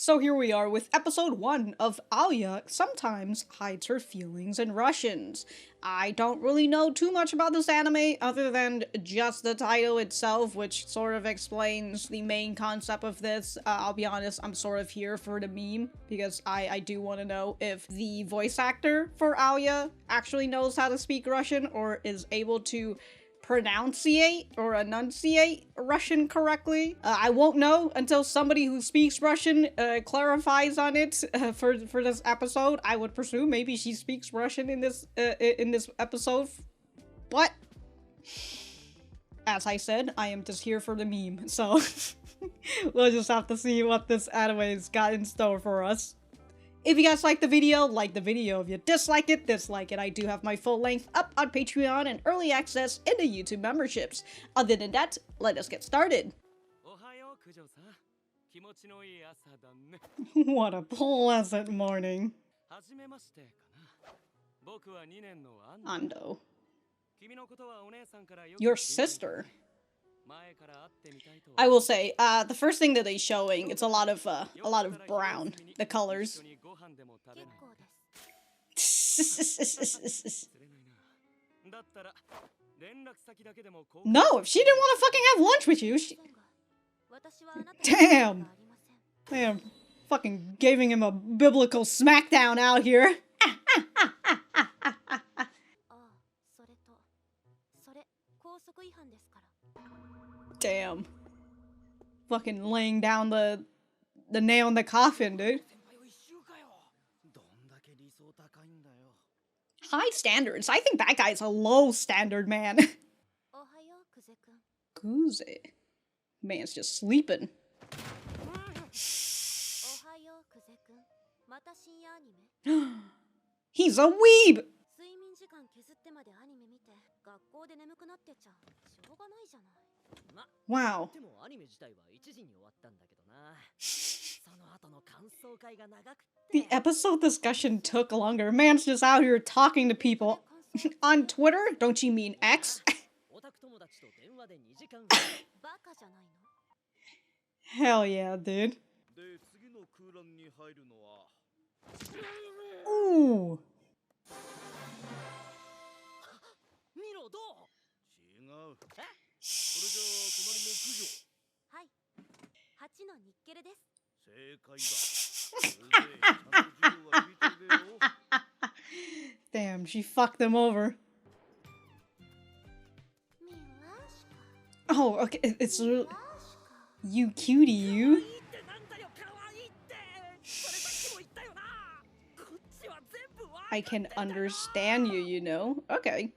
So here we are with episode 1 of Alya sometimes hides her feelings in Russians. I don't really know too much about this anime other than just the title itself, which sort of explains the main concept of this. I'll be honest, I'm sort of here for the meme because I do want to know if the voice actor for Alya actually knows how to speak Russian or is able to pronunciate or enunciate Russian correctly. I won't know until somebody who speaks Russian clarifies on it for this episode. I would presume maybe she speaks Russian in this episode, but as I said, I am just here for the meme, so we'll just have to see what this anime's got in store for us. If you guys like the video, like the video. If you dislike it, dislike it. I do have my full length up on Patreon and early access in the YouTube memberships. Other than that, let us get started. What a pleasant morning. Ando. Your sister. I will say, the first thing that they're showing, it's a lot of brown, the colors. No, if she didn't want to fucking have lunch with you, Damn, fucking giving him a biblical smackdown out here. Damn. Fucking laying down the nail in the coffin, dude. High standards. I think that guy's a low standard man. Kuzo. Man's just sleeping. He's a weeb! Wow. The episode discussion took longer. Man's just out here talking to people. On Twitter? Don't you mean X? Hell yeah, dude. Ooh. Damn, she fucked them over. Oh, okay, it's you cutie, you. I can understand you, you know. Okay.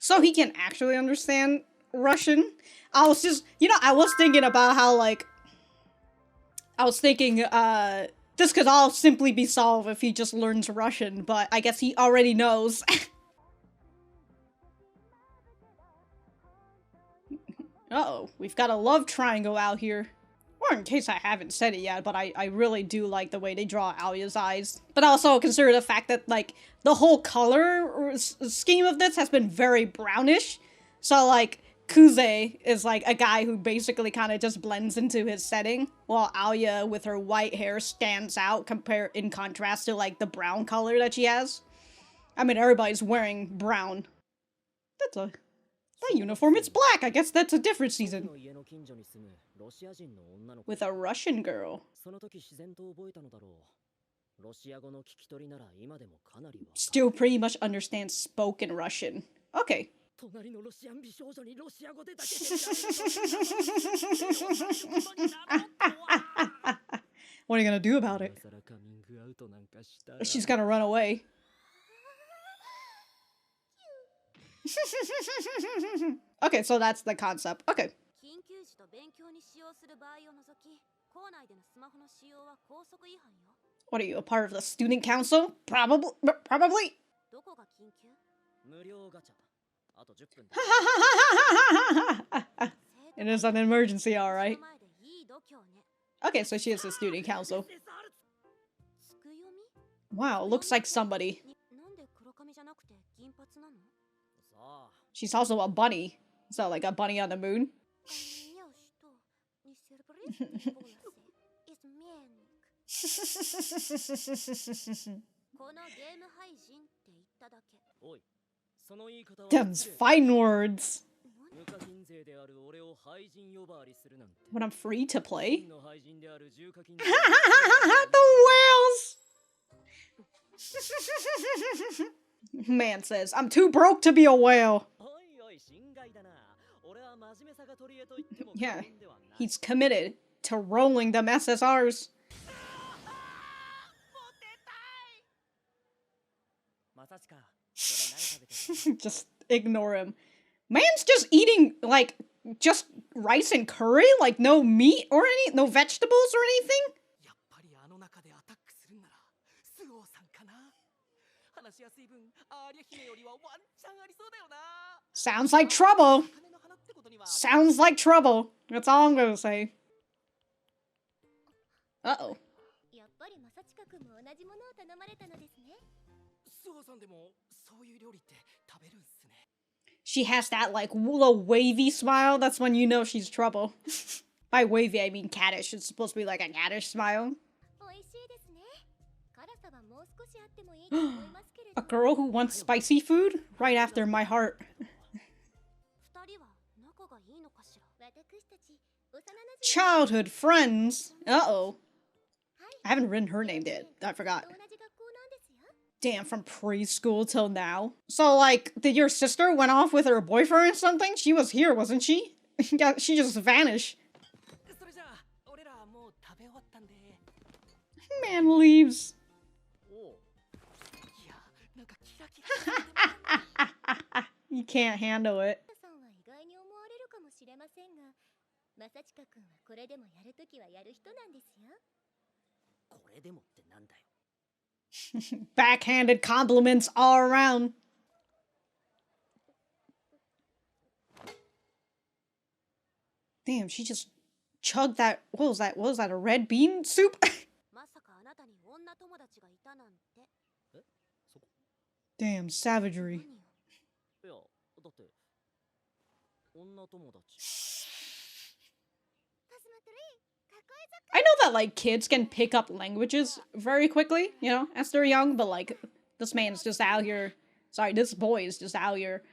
So he can actually understand Russian? I was just, I was thinking about how, like, this could all simply be solved if he just learns Russian, but I guess he already knows. Uh-oh, we've got a love triangle out here. Or in case I haven't said it yet, but I really do like the way they draw Alya's eyes. But also consider the fact that, like, the whole color scheme of this has been very brownish. So, like, Kuzo is, like, a guy who basically kind of just blends into his setting, while Alya, with her white hair, stands out in contrast to, like, the brown color that she has. I mean, everybody's wearing brown. That uniform, it's black! I guess that's a different season. With a Russian girl. Still pretty much understands spoken Russian. Okay. What are you gonna do about it? She's gonna run away. Okay, so that's the concept. Okay. What are you, a part of the student council? Probably. It is an emergency, alright. Okay, so she is the student council. Wow, looks like somebody. She's also a bunny. So like a bunny on the moon. Them's fine words. When I'm free to play? The whales! Man says, I'm too broke to be a whale. Yeah, he's committed to rolling them SSRs. Just ignore him. Man's just eating, like, just rice and curry? Like, no meat or no vegetables or anything? Sounds like trouble. Sounds like trouble. That's all I'm gonna say. Uh-oh. She has that, like, little wavy smile. That's when you know she's trouble. By wavy, I mean caddish. It's supposed to be like a caddish smile. A girl who wants spicy food? Right after my heart. Childhood friends? Uh-oh. I haven't written her name yet. I forgot. Damn, from preschool till now. So, like, did your sister went off with her boyfriend or something? She was here, wasn't she? Yeah, she just vanished. Man leaves. You can't handle it. Backhanded compliments all around. Damn, she just chugged that. What was that? What was that? A red bean soup? Damn, savagery. I know that, like, kids can pick up languages very quickly, you know, as they're young, but, like, this man's just out here. Sorry, this boy is just out here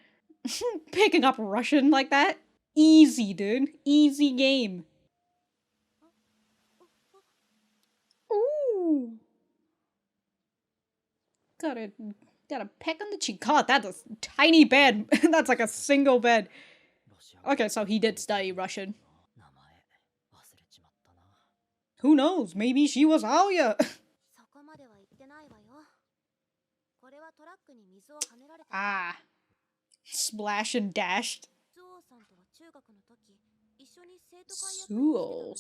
picking up Russian like that. Easy, dude. Easy game. Ooh. Got a peck on the cheek. God, that's a tiny bed. That's like a single bed. Okay, so he did study Russian. Who knows? Maybe she was Alya. Ah. Splash and dashed. Suo.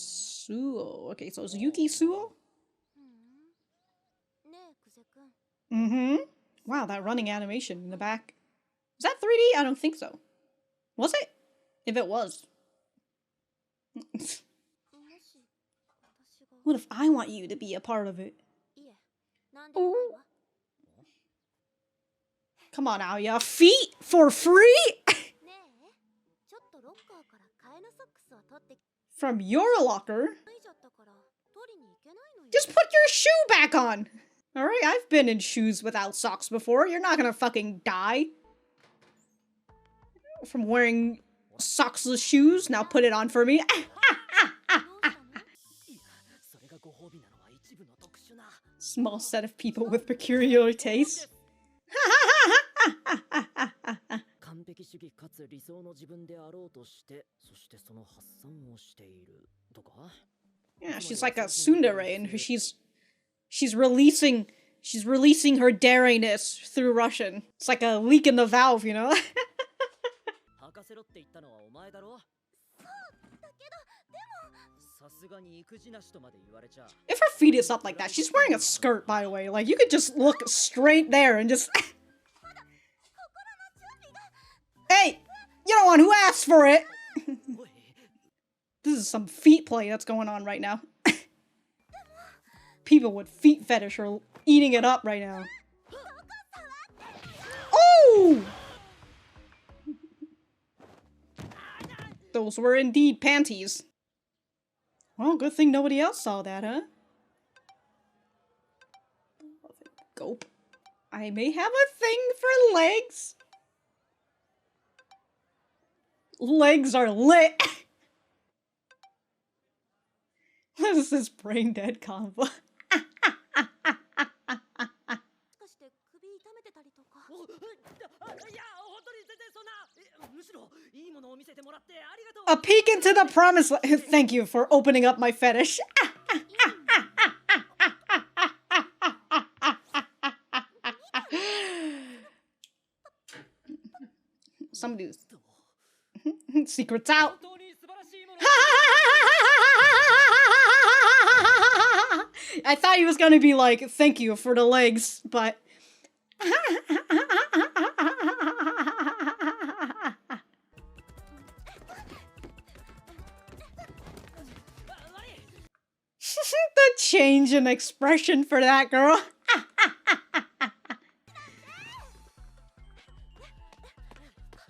Okay, so it's Yuki Suo? Mm-hmm. Wow, that running animation in the back. Is that 3D? I don't think so. Was it? If it was. What if I want you to be a part of it? Ooh. Come on, Alya. Feet for free? From your locker? Just put your shoe back on! Alright, I've been in shoes without socks before. You're not gonna fucking die from wearing sockless shoes. Now put it on for me. Small set of people with peculiar tastes. Yeah, she's like a tsundere, and she's releasing her daringness through Russian. It's like a leak in the valve, you know? If her feet is up like that, she's wearing a skirt, by the way. Like, you could just look straight there and just... Hey! You're the one who asked for it! This is some feet play that's going on right now. People with feet fetish are eating it up right now. Oh! Those were indeed panties. Well, good thing nobody else saw that, huh? Gulp. I may have a thing for legs. Legs are lit. What is this brain dead convo? A peek into the promised land. Thank you for opening up my fetish. Somebody's secrets out. I thought he was gonna be like, thank you for the legs, but the change in expression for that girl.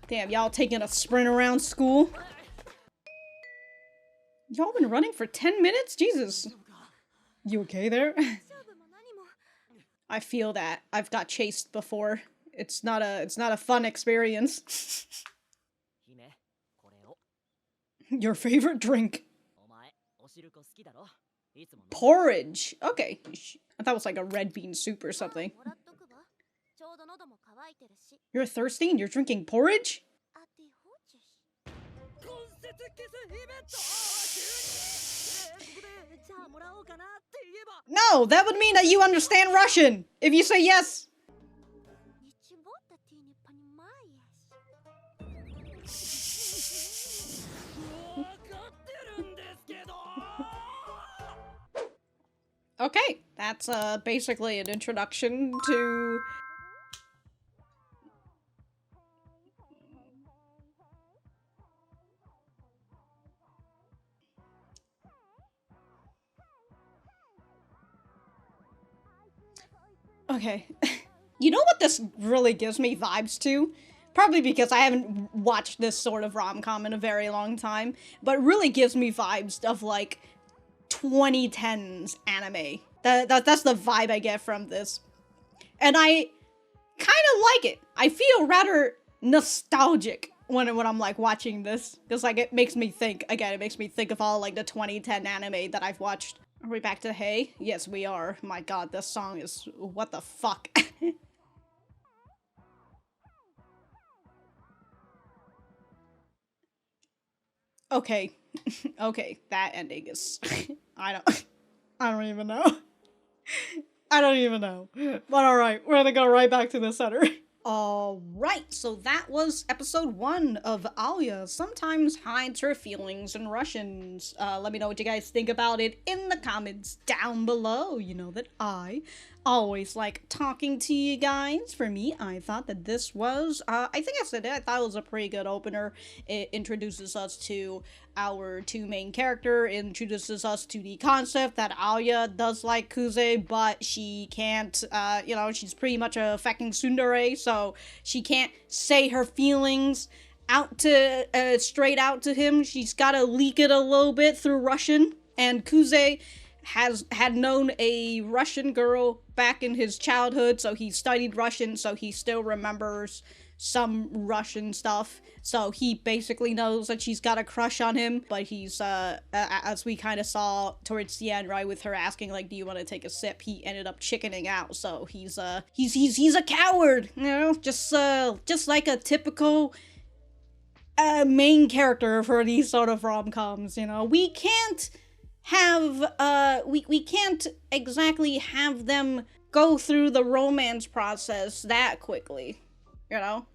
Damn, y'all taking a sprint around school? Y'all been running for 10 minutes? Jesus. You okay there? I feel that. I've got chased before. It's not a fun experience. Your favorite drink? Porridge. Okay. I thought it was like a red bean soup or something. You're thirsty and you're drinking porridge? No, that would mean that you understand Russian. If you say yes. Okay, that's basically an introduction to... Okay. You know what this really gives me vibes to? Probably because I haven't watched this sort of rom-com in a very long time, but it really gives me vibes of, like, 2010s anime. That's the vibe I get from this. And I kind of like it. I feel rather nostalgic when I'm, like, watching this. Because, like, it makes me think, again, it makes me think of all, like, the 2010 anime that I've watched. Are we back to Hey? Yes, we are. My god, this song is... what the fuck? Okay. Okay, that ending is... I don't even know. I don't even know. But alright, we're gonna go right back to the center. Alright, so that was episode 1 of Alya Sometimes Hides Her Feelings in Russians. Let me know what you guys think about it in the comments down below. You know that I always like talking to you guys. For me, I thought that this was, I think I said it, I thought it was a pretty good opener. It introduces us to our two main character, introduces us to the concept that Alya does like Kuze, but she can't, you know, she's pretty much a fucking tsundere, so she can't say her feelings out to, straight out to him. She's gotta leak it a little bit through Russian, and Kuze had known a Russian girl back in his childhood, so he studied Russian, so he still remembers some Russian stuff. So he basically knows that she's got a crush on him, but he's, as we kind of saw towards the end, right, with her asking, like, do you want to take a sip, he ended up chickening out, so he's a coward, you know, just like a typical, main character for these sort of rom-coms, you know. We can't have, we can't exactly have them go through the romance process that quickly, you know?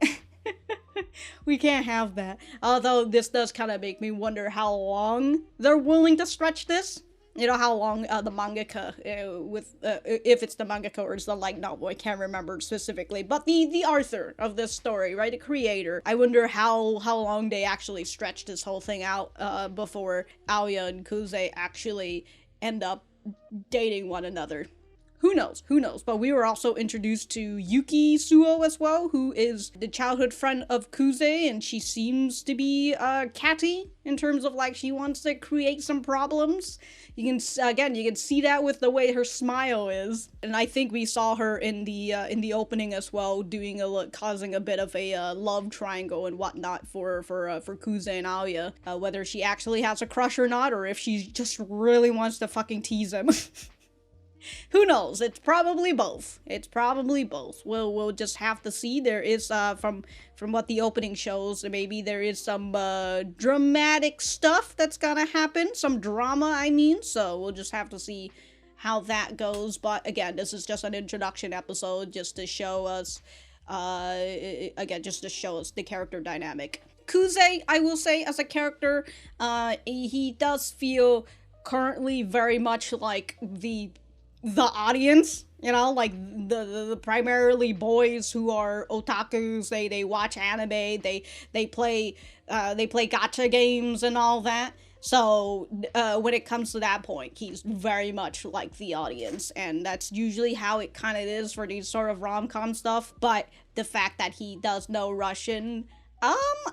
We can't have that. Although this does kind of make me wonder how long they're willing to stretch this. You know, how long the mangaka, if it's the mangaka or it's the light novel, I can't remember specifically. But the author of this story, right, the creator, I wonder how long they actually stretched this whole thing out before Alya and Kuze actually end up dating one another. Who knows? Who knows? But we were also introduced to Yuki Suo as well, who is the childhood friend of Kuze, and she seems to be catty in terms of like she wants to create some problems. You can see that with the way her smile is, and I think we saw her in the opening as well, causing a bit of a love triangle and whatnot for Kuze and Alya. Whether she actually has a crush or not, or if she just really wants to fucking tease him. Who knows? It's probably both. It's probably both. We'll just have to see. There is from what the opening shows, maybe there is some dramatic stuff that's gonna happen. Some drama, I mean. So we'll just have to see how that goes. But again, this is just an introduction episode, just to show us, just to show us the character dynamic. Kuze, I will say, as a character, he does feel currently very much like the audience, you know, like the primarily boys who are otakus. They watch anime, they play gacha games and all that. So when it comes to that point, he's very much like the audience, and that's usually how it kind of is for these sort of rom-com stuff. But the fact that he does know Russian,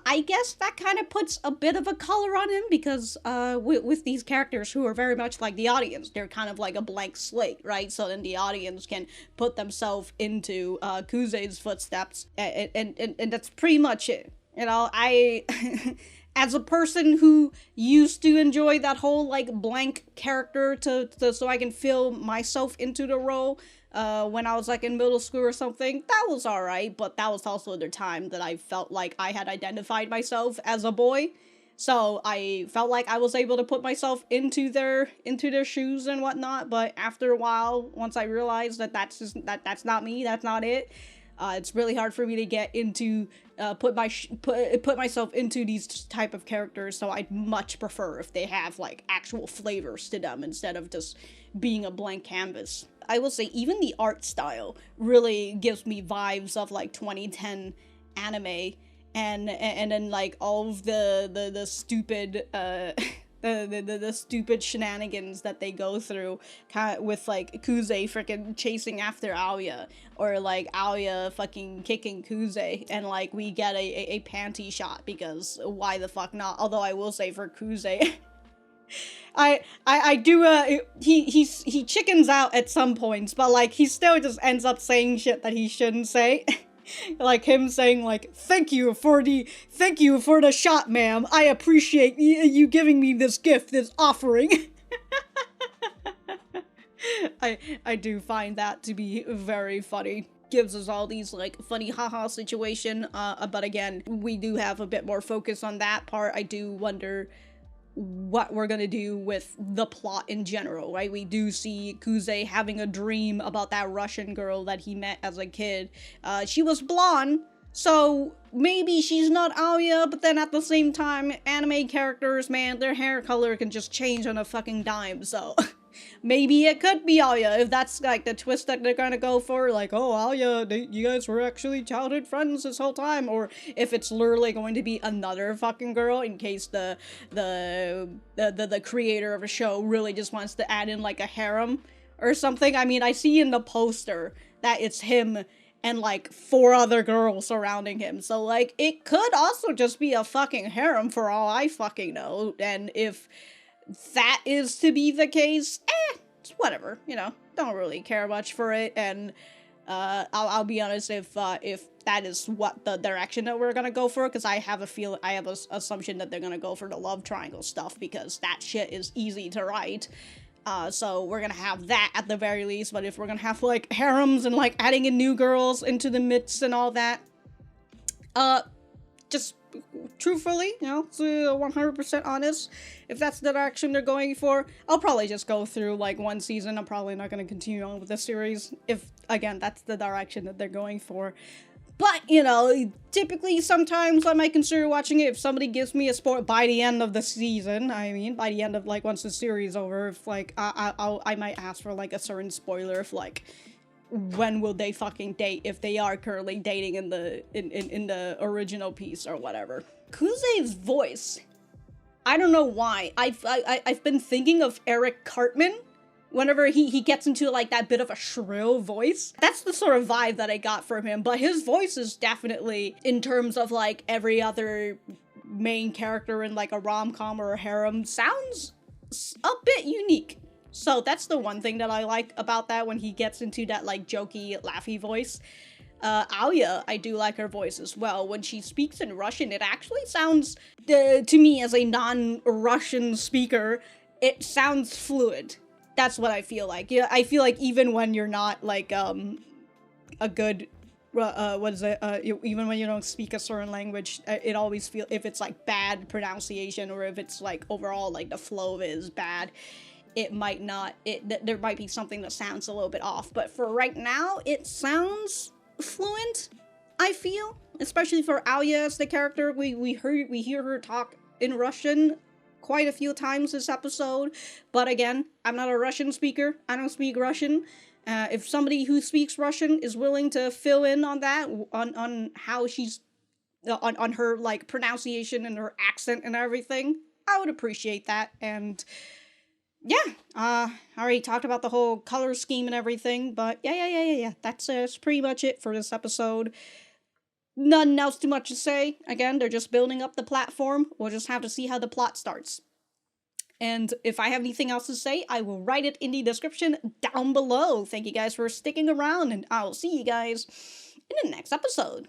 I guess that kind of puts a bit of a color on him, because with these characters who are very much like the audience, they're kind of like a blank slate, right? So then the audience can put themselves into Kuze's footsteps, and that's pretty much it. You know, I as a person who used to enjoy that whole like blank character so I can feel myself into the role, when I was like in middle school or something, that was alright, but that was also the time that I felt like I had identified myself as a boy, so I felt like I was able to put myself into their shoes and whatnot. But after a while, once I realized that that's not me, that's not it, it's really hard for me to get into, put myself into these type of characters, so I'd much prefer if they have like actual flavors to them instead of just being a blank canvas. I will say even the art style really gives me vibes of like 2010 anime, and then like all of the stupid the stupid shenanigans that they go through, kind of with like Kuze freaking chasing after Alya, or like Alya fucking kicking Kuze, and like we get a panty shot, because why the fuck not? Although I will say for Kuze, I do, he chickens out at some points, but like he still just ends up saying shit that he shouldn't say. Like him saying like, thank you for the shot, ma'am. I appreciate you giving me this gift, this offering. I do find that to be very funny. Gives us all these like funny haha situation, but again, we do have a bit more focus on that part. I do wonder what we're gonna do with the plot in general, right? We do see Kuze having a dream about that Russian girl that he met as a kid. She was blonde, so maybe she's not Alya, but then at the same time, anime characters, man, their hair color can just change on a fucking dime, so maybe it could be Alya, if that's like the twist that they're gonna go for, like, oh, Alya, you guys were actually childhood friends this whole time, or if it's literally going to be another fucking girl, in case the creator of a show really just wants to add in like a harem or something. I mean, I see in the poster that it's him and like 4 other girls surrounding him, so like it could also just be a fucking harem for all I fucking know. And if that is to be the case, it's whatever, you know, don't really care much for it. And I'll be honest, if that is what the direction that we're gonna go for, because I have an assumption that they're gonna go for the love triangle stuff, because that shit is easy to write. So we're gonna have that at the very least. But if we're gonna have like harems and like adding in new girls into the midst and all that, just truthfully, you know, to 100% honest, if that's the direction they're going for, I'll probably just go through like one season. I'm probably not going to continue on with the series if, again, that's the direction that they're going for. But, you know, typically sometimes I might consider watching it if somebody gives me a spoil by the end of the season. I mean, by the end of like once the series is over, if like I might ask for like a certain spoiler, if like when will they fucking date, if they are currently dating in the original piece or whatever. Kuze's voice, I don't know why, I've been thinking of Eric Cartman whenever he gets into like that bit of a shrill voice. That's the sort of vibe that I got from him, but his voice is definitely, in terms of like every other main character in like a rom-com or a harem, sounds a bit unique. So that's the one thing that I like about that, when he gets into that like jokey, laughy voice. Alya, I do like her voice as well. When she speaks in Russian, it actually sounds, to me as a non-Russian speaker, it sounds fluid. That's what I feel like. Yeah, I feel like even when you're not like a good what is it? Even when you don't speak a certain language, it always feel, if it's like bad pronunciation, or if it's like overall like the flow is bad, it might not. There might be something that sounds a little bit off. But for right now, it sounds fluent, I feel, especially for Alya as the character. We hear her talk in Russian quite a few times this episode, but again, I'm not a Russian speaker. I don't speak Russian. If somebody who speaks Russian is willing to fill in on that, on how she's on her like pronunciation and her accent and everything, I would appreciate that. And yeah, I already talked about the whole color scheme and everything, but yeah. That's pretty much it for this episode. Nothing else too much to say. Again, they're just building up the platform. We'll just have to see how the plot starts. And if I have anything else to say, I will write it in the description down below. Thank you guys for sticking around, and I'll see you guys in the next episode.